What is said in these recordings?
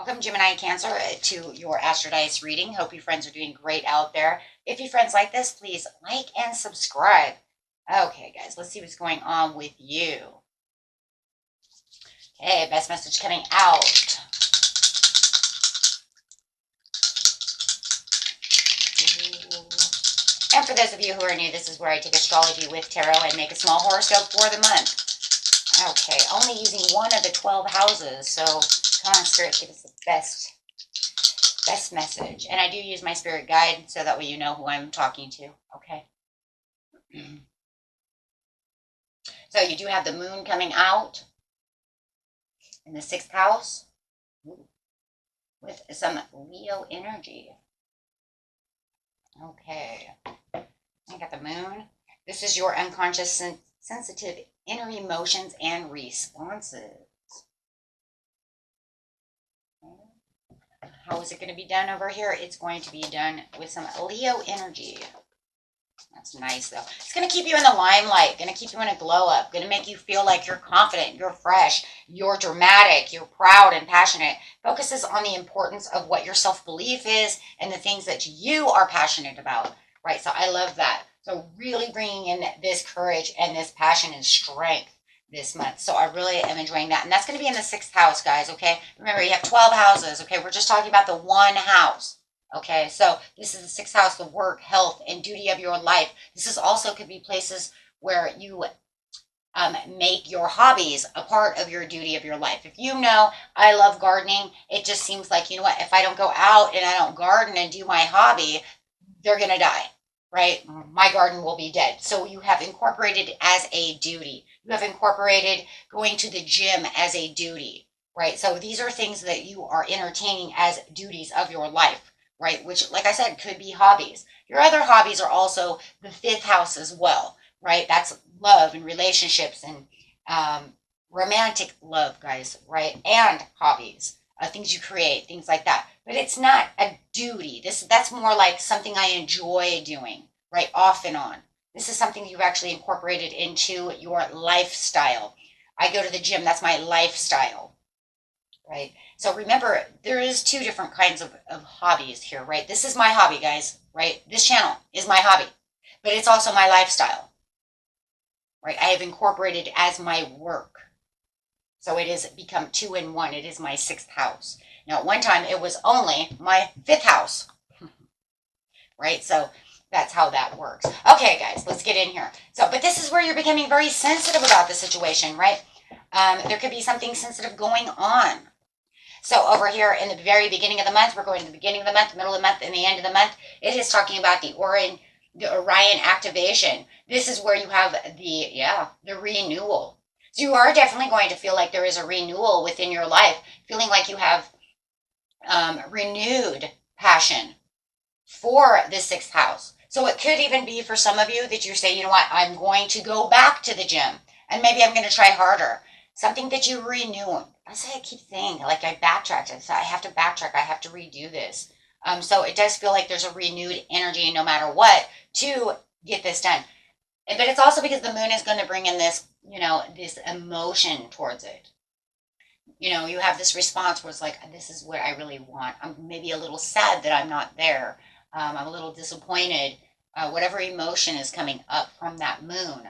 Welcome, Gemini Cancer, to your Astro Dice reading. Hope you friends are doing great out there. If you friends like this, please like and subscribe. Okay, guys, let's see what's going on with you. Okay, best message coming out. And for those of you who are new, this is where I take astrology with tarot and make a small horoscope for the month. Okay, only using one of the 12 houses, so come on, Spirit, give us the best message. And I do use my spirit guide, so that way you know who I'm talking to, okay? So you do have the moon coming out in the 6th house with some Leo energy. Okay, I got the moon. This is your unconscious sensitive inner emotions and responses. How is it going to be done over here? It's going to be done with some Leo energy. That's nice, though. It's going to keep you in the limelight, going to keep you in a glow up, going to make you feel like you're confident, you're fresh, you're dramatic, you're proud and passionate. Focuses on the importance of what your self-belief is and the things that you are passionate about, right? So I love that. So really bringing in this courage and this passion and strength this month. So I really am enjoying that. And that's going to be in the 6th house, guys, okay? Remember, you have 12 houses, okay? We're just talking about the one house. Okay, so this is the 6th house, the work, health, and duty of your life. This is also could be places where you make your hobbies a part of your duty of your life. If you know, I love gardening, it just seems like, you know what, if I don't go out and I don't garden and do my hobby, they're going to die, right? My garden will be dead. So you have incorporated it as a duty. You have incorporated going to the gym as a duty, right? So these are things that you are entertaining as duties of your life. Right, which, like I said, could be hobbies. Your other hobbies are also the 5th house as well, right? That's love and relationships and romantic love, guys, right? And hobbies, things you create, things like that. But it's not a duty. That's more like something I enjoy doing, right? Off and on. This is something you've actually incorporated into your lifestyle. I go to the gym. That's my lifestyle. Right. So remember, there is 2 different kinds of hobbies here, right? This is my hobby, guys, right? This channel is my hobby, but it's also my lifestyle, right? I have incorporated as my work. So it has become 2 in 1. It is my 6th house. Now, at one time, it was only my 5th house, right? So that's how that works. Okay, guys, let's get in here. So, but this is where you're becoming very sensitive about the situation, right? There could be something sensitive going on. So over here in the very beginning of the month, we're going to the beginning of the month, middle of the month, and the end of the month. It is talking about the Orion activation. This is where you have the renewal. So you are definitely going to feel like there is a renewal within your life, feeling like you have renewed passion for the 6th house. So it could even be for some of you that you say, you know what, I'm going to go back to the gym, and maybe I'm going to try harder. Something that you renew. That's what I keep saying. Like I backtracked. So I have to backtrack. I have to redo this. So it does feel like there's a renewed energy no matter what to get this done. But it's also because the moon is going to bring in this, you know, this emotion towards it. You know, you have this response where it's like, this is what I really want. I'm maybe a little sad that I'm not there. I'm a little disappointed. Whatever emotion is coming up from that moon,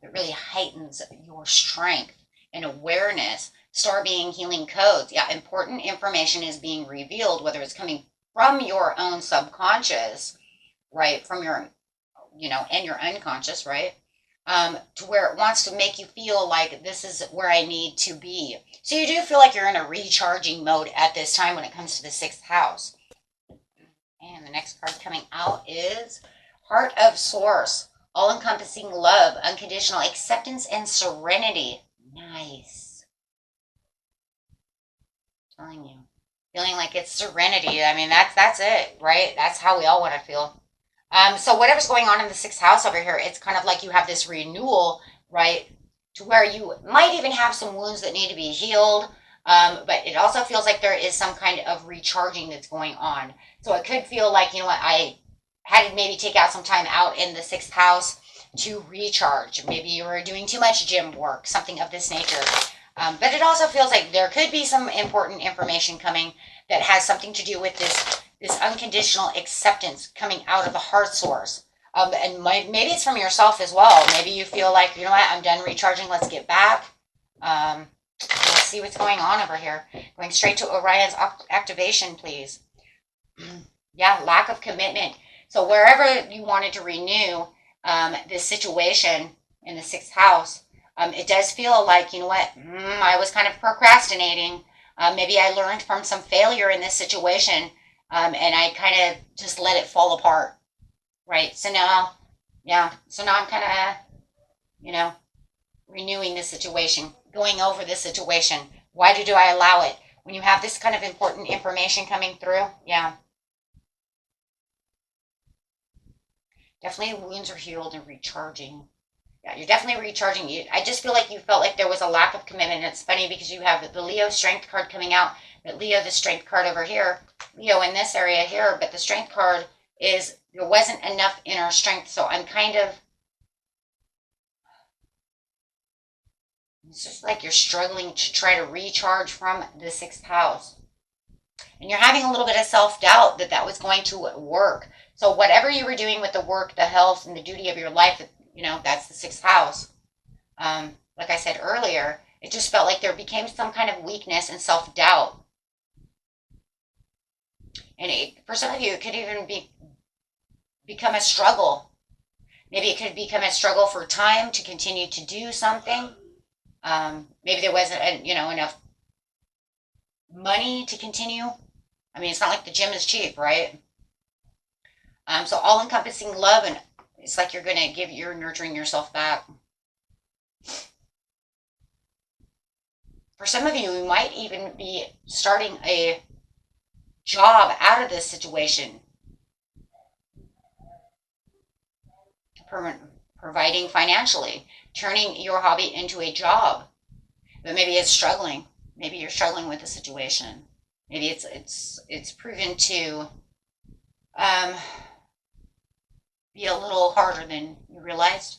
it really heightens your strength and awareness. Start being healing codes. Yeah, important information is being revealed, whether it's coming from your own subconscious, right? From your, you know, and your unconscious, right? To where it wants to make you feel like this is where I need to be. So you do feel like you're in a recharging mode at this time when it comes to the 6th house. And the next card coming out is Heart of Source. All-encompassing love, unconditional acceptance, and serenity. Nice. I'm telling you. Feeling like it's serenity. I mean, that's it, right? That's how we all want to feel. So whatever's going on in the 6th house over here, it's kind of like you have this renewal, right? To where you might even have some wounds that need to be healed. But it also feels like there is some kind of recharging that's going on. So it could feel like, you know what, I had to maybe take out some time out in the 6th house to recharge. Maybe you were doing too much gym work, something of this nature. But it also feels like there could be some important information coming that has something to do with this unconditional acceptance coming out of the heart source. And maybe it's from yourself as well. Maybe you feel like, you know what, I'm done recharging. Let's get back. Let's see what's going on over here. Going straight to Orion's activation, please. Yeah, lack of commitment. So wherever you wanted to renew this situation in the sixth house, it does feel like, you know what, I was kind of procrastinating. Maybe I learned from some failure in this situation, and I kind of just let it fall apart, right? So now, I'm kind of, renewing this situation, going over this situation. Why do I allow it? When you have this kind of important information coming through, yeah. Definitely wounds are healed and recharging. Yeah, you're definitely recharging. I just feel like you felt like there was a lack of commitment. And it's funny because you have the Leo strength card coming out, but Leo, the strength card over here, Leo in this area here, but the strength card is there wasn't enough inner strength. So I'm kind of, it's just like you're struggling to try to recharge from the sixth house. And you're having a little bit of self-doubt that was going to work. So whatever you were doing with the work, the health, and the duty of your life, that's the sixth house. Like I said earlier, it just felt like there became some kind of weakness and self-doubt. And for some of you, it could even become a struggle. Maybe it could become a struggle for time to continue to do something. Maybe there wasn't, enough money to continue. I mean, it's not like the gym is cheap, right? So all-encompassing love, and it's like you're nurturing yourself back. For some of you, you might even be starting a job out of this situation. Providing financially, turning your hobby into a job. But maybe it's struggling. Maybe you're struggling with the situation. Maybe it's proven to be a little harder than you realized.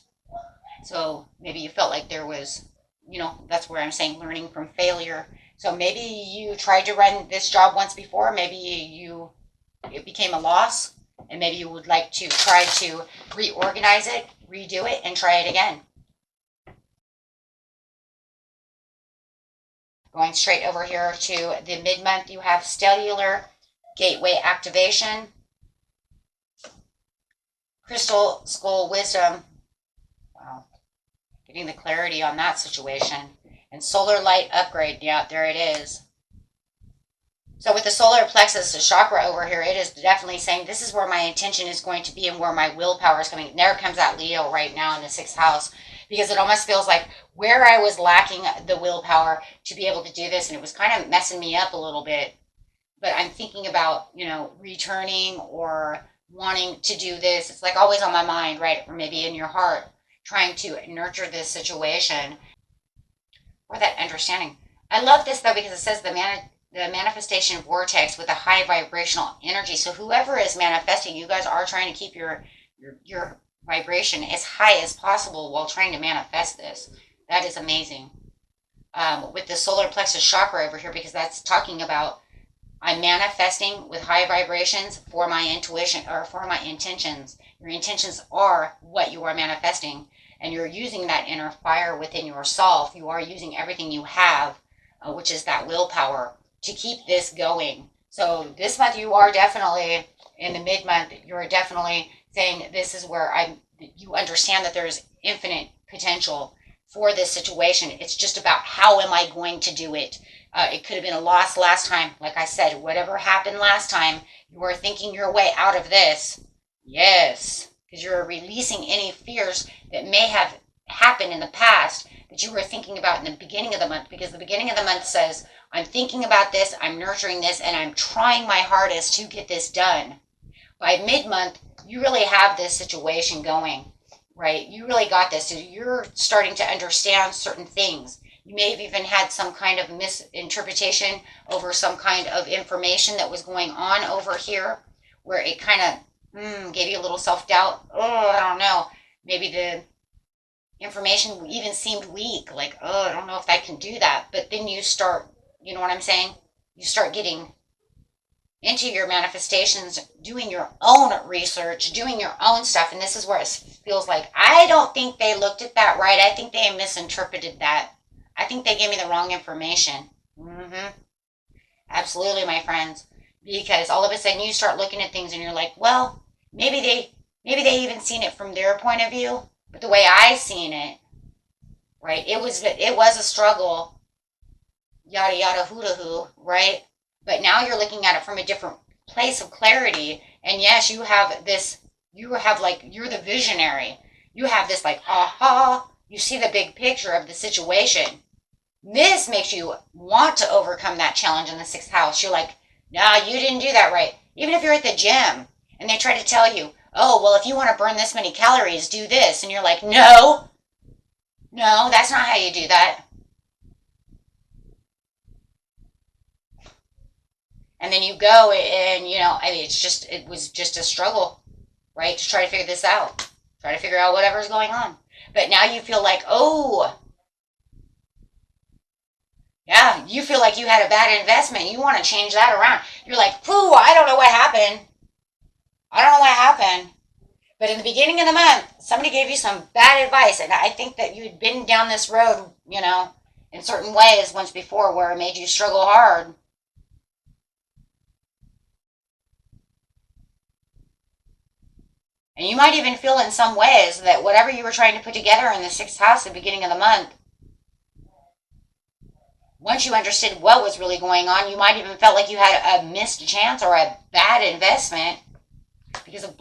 So maybe you felt like there was, that's where I'm saying learning from failure. So maybe you tried to run this job once before. Maybe it became a loss, and maybe you would like to try to reorganize it, redo it, and try it again. Going straight over here to the mid-month, you have stellar gateway activation, crystal skull wisdom. Wow, getting the clarity on that situation. And solar light upgrade. Yeah, there it is. So with the solar plexus, the chakra over here, it is definitely saying this is where my intention is going to be and where my willpower is coming. There comes that Leo right now in the sixth house, because it almost feels like where I was lacking the willpower to be able to do this, and it was kind of messing me up a little bit. But I'm thinking about, returning or wanting to do this. It's like always on my mind, right? Or maybe in your heart, trying to nurture this situation or that understanding. I love this though, because it says the manifestation vortex with a high vibrational energy. So whoever is manifesting, you guys are trying to keep your vibration as high as possible while trying to manifest this. That is amazing. With the solar plexus chakra over here, because that's talking about I'm manifesting with high vibrations for my intuition or for my intentions. Your intentions are what you are manifesting, and you're using that inner fire within yourself. You are using everything you have, which is that willpower, to keep this going. So this month you are definitely, in the mid-month, you're definitely saying this is where you understand that there's infinite potential for this situation. It's just about how am I going to do it. It could have been a loss last time. Like I said, whatever happened last time, you are thinking your way out of this. Yes, because you're releasing any fears that may have happened in the past that you were thinking about in the beginning of the month, because the beginning of the month says, I'm thinking about this, I'm nurturing this, and I'm trying my hardest to get this done. By mid-month, you really have this situation going, right? You really got this. So you're starting to understand certain things. You may have even had some kind of misinterpretation over some kind of information that was going on over here, where it kind of gave you a little self-doubt. Oh, I don't know. Maybe the information even seemed weak. Like, oh, I don't know if I can do that. But then you start, you know what I'm saying? You start getting into your manifestations, doing your own research, doing your own stuff. And this is where it feels like, I don't think they looked at that right. I think they misinterpreted that. I think they gave me the wrong information. Absolutely, my friends. Because all of a sudden you start looking at things and you're like, well, maybe they even seen it from their point of view. But the way I seen it, right, it was a struggle, yada yada hoo hoo, right? But now you're looking at it from a different place of clarity. And yes, you're the visionary. You have this like, aha, you see the big picture of the situation. This makes you want to overcome that challenge in the 6th house. You're like, no, you didn't do that right. Even if you're at the gym and they try to tell you, oh, well, if you want to burn this many calories, do this. And you're like, no, that's not how you do that. And then you go and, it was just a struggle, right? To try to figure this out. Try to figure out whatever's going on. But now you feel like, oh, yeah, you feel like you had a bad investment. You want to change that around. You're like, phew, I don't know what happened. But in the beginning of the month, somebody gave you some bad advice. And I think that you'd been down this road, in certain ways once before where it made you struggle hard. And you might even feel in some ways that whatever you were trying to put together in the 6th house at the beginning of the month, once you understood what was really going on, you might even felt like you had a missed chance or a bad investment because of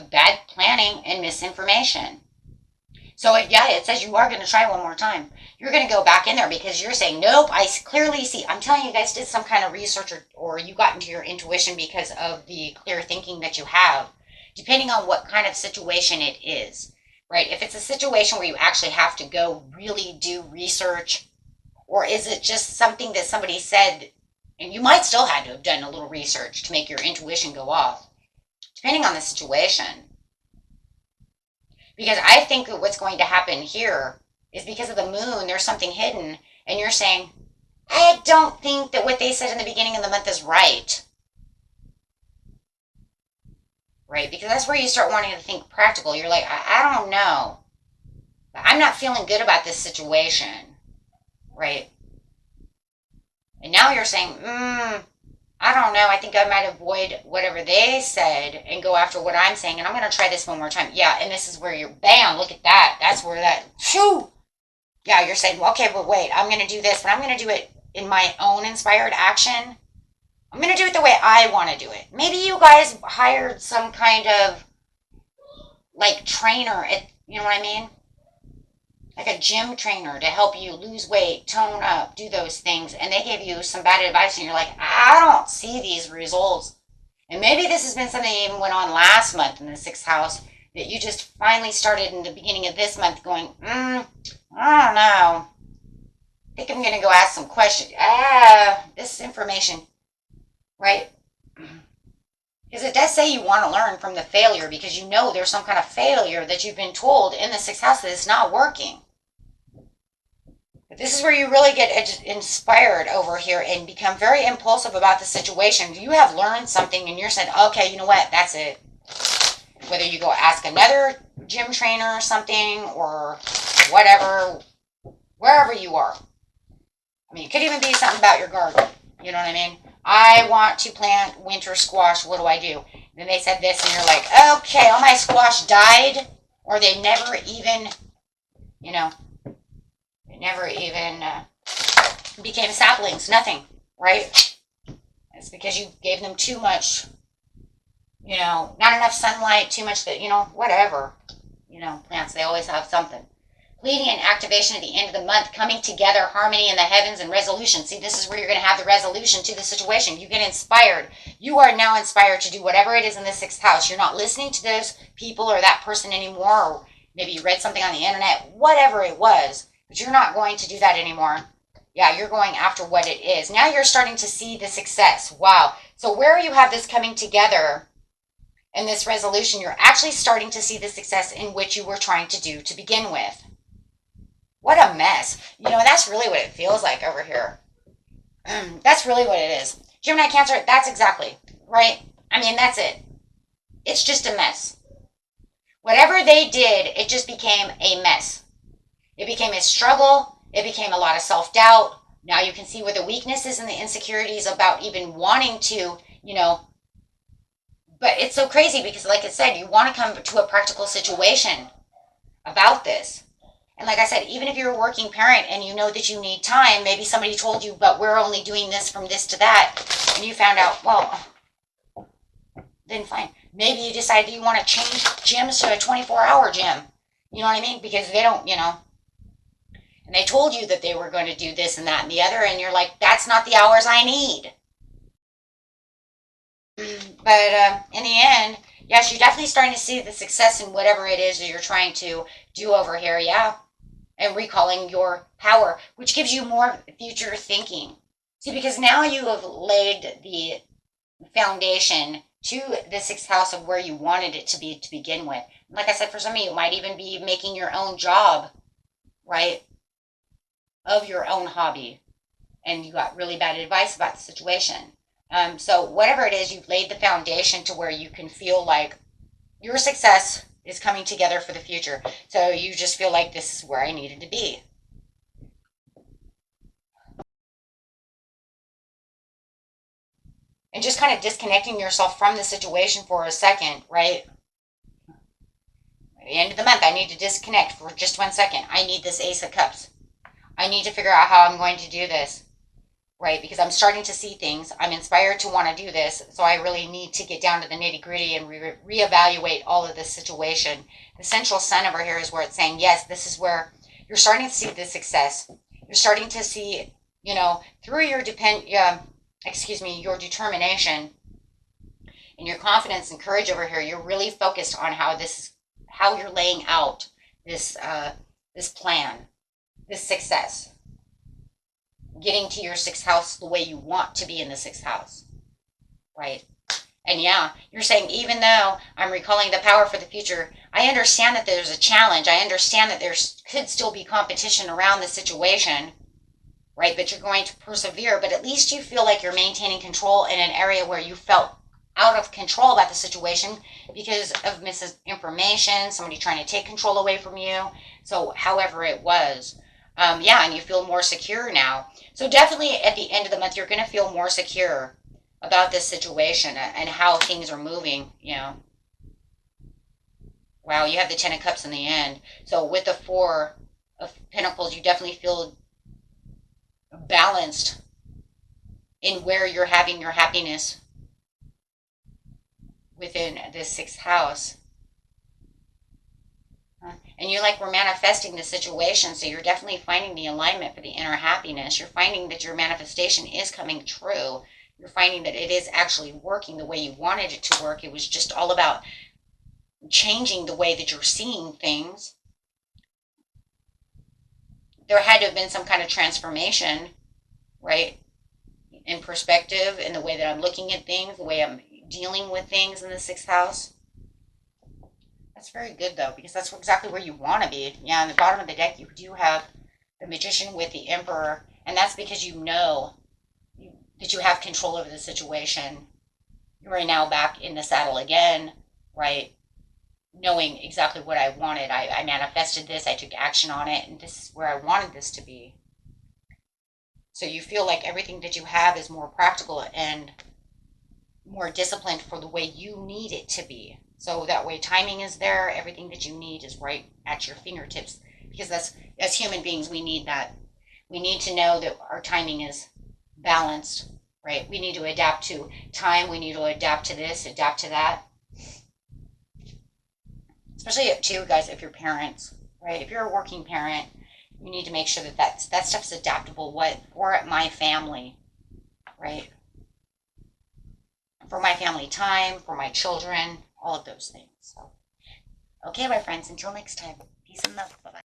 bad planning and misinformation. So it says you are going to try one more time. You're going to go back in there because you're saying, nope, I clearly see. I'm telling you guys did some kind of research or you got into your intuition because of the clear thinking that you have, depending on what kind of situation it is, right? If it's a situation where you actually have to go really do research, or is it just something that somebody said, and you might still have to have done a little research to make your intuition go off, depending on the situation. Because I think that what's going to happen here is because of the moon, there's something hidden, and you're saying, I don't think that what they said in the beginning of the month is right. Right? Because that's where you start wanting to think practical. You're like, I don't know. I'm not feeling good about this situation. Right? And now you're saying, I don't know. I think I might avoid whatever they said and go after what I'm saying. And I'm going to try this one more time. Yeah, and this is where you're, bam, look at that. That's where that, shoo. Yeah, you're saying, well, okay, but wait, I'm going to do this, but I'm going to do it in my own inspired action. I'm going to do it the way I want to do it. Maybe you guys hired some kind of, like, trainer, you know what I mean? Like a gym trainer to help you lose weight, tone up, do those things. And they gave you some bad advice and you're like, I don't see these results. And maybe this has been something that even went on last month in the 6th house that you just finally started in the beginning of this month going, I don't know. I think I'm going to go ask some questions. This information, right? Because it does say you want to learn from the failure because you know there's some kind of failure that you've been told in the 6th house that it's not working. But this is where you really get inspired over here and become very impulsive about the situation. You have learned something and you're saying, okay, you know what, that's it. Whether you go ask another gym trainer or something or whatever, wherever you are. I mean, it could even be something about your garden. You know what I mean? I want to plant winter squash. What do I do? Then they said this, and you're like, okay, all my squash died, or they never even, became saplings. Nothing, right? It's because you gave them too much, not enough sunlight, too much whatever. Plants, they always have something. Leading and activation at the end of the month, coming together, harmony in the heavens, and resolution. See, this is where you're going to have the resolution to the situation. You get inspired. You are now inspired to do whatever it is in the 6th house. You're not listening to those people or that person anymore, or maybe you read something on the internet, whatever it was, but you're not going to do that anymore. Yeah, you're going after what it is. Now you're starting to see the success. Wow. So where you have this coming together and this resolution, you're actually starting to see the success in which you were trying to do to begin with. What a mess. That's really what it feels like over here. That's really what it is. Gemini, Cancer, that's exactly, right? I mean, that's it. It's just a mess. Whatever they did, it just became a mess. It became a struggle. It became a lot of self-doubt. Now you can see where the weaknesses and the insecurities about even wanting to, but it's so crazy because, like I said, you want to come to a practical situation about this. And like I said, even if you're a working parent and you know that you need time, maybe somebody told you, but we're only doing this from this to that, and you found out, well, then fine. Maybe you decide that you want to change gyms to a 24-hour gym. You know what I mean? Because they don't, and they told you that they were going to do this and that and the other, and you're like, that's not the hours I need. But in the end, yes, you're definitely starting to see the success in whatever it is that you're trying to do over here, yeah. And recalling your power, which gives you more future thinking. See, because now you have laid the foundation to the sixth house of where you wanted it to be to begin with. Like I said, for some of you, it might even be making your own job, right, of your own hobby. And you got really bad advice about the situation. So whatever it is, you've laid the foundation to where you can feel like your success is coming together for the future. So you just feel like this is where I needed to be. And just kind of disconnecting yourself from the situation for a second, right? At the end of the month, I need to disconnect for just 1 second. I need this Ace of Cups. I need to figure out how I'm going to do this, right? Because I'm starting to see things. I'm inspired to want to do this. So I really need to get down to the nitty gritty and reevaluate all of this situation. The central sun over here is where it's saying, yes, this is where you're starting to see the success. You're starting to see, through your your determination and your confidence and courage over here, you're really focused on how you're laying out this plan, this success, getting to your sixth house the way you want to be in the sixth house, right? And yeah, you're saying, even though I'm recalling the power for the future, I understand that there's a challenge. I understand that there could still be competition around the situation, right? But you're going to persevere. But at least you feel like you're maintaining control in an area where you felt out of control about the situation because of misinformation, somebody trying to take control away from you. So however it was, and you feel more secure now. So definitely at the end of the month, you're going to feel more secure about this situation and how things are moving, Wow, you have the Ten of Cups in the end. So with the Four of Pentacles, you definitely feel balanced in where you're having your happiness within this sixth house. And you're like, we're manifesting the situation, so you're definitely finding the alignment for the inner happiness. You're finding that your manifestation is coming true. You're finding that it is actually working the way you wanted it to work. It was just all about changing the way that you're seeing things. There had to have been some kind of transformation, right? In perspective, in the way that I'm looking at things, the way I'm dealing with things in the sixth house. That's very good, though, because that's exactly where you want to be. Yeah, on the bottom of the deck, you do have the Magician with the Emperor, and that's because you know that you have control over the situation. You're now back in the saddle again, right? Knowing exactly what I wanted. I manifested this, I took action on it, and this is where I wanted this to be. So you feel like everything that you have is more practical and more disciplined for the way you need it to be. So that way timing is there, everything that you need is right at your fingertips. Because as human beings, we need that. We need to know that our timing is balanced, right? We need to adapt to time, we need to adapt to this, adapt to that. Especially too, guys, if you're parents, right? If you're a working parent, you need to make sure that stuff's adaptable. For my family, right? For my family time, for my children, all of those things. So, okay, my friends, until next time, peace and love. Bye-bye.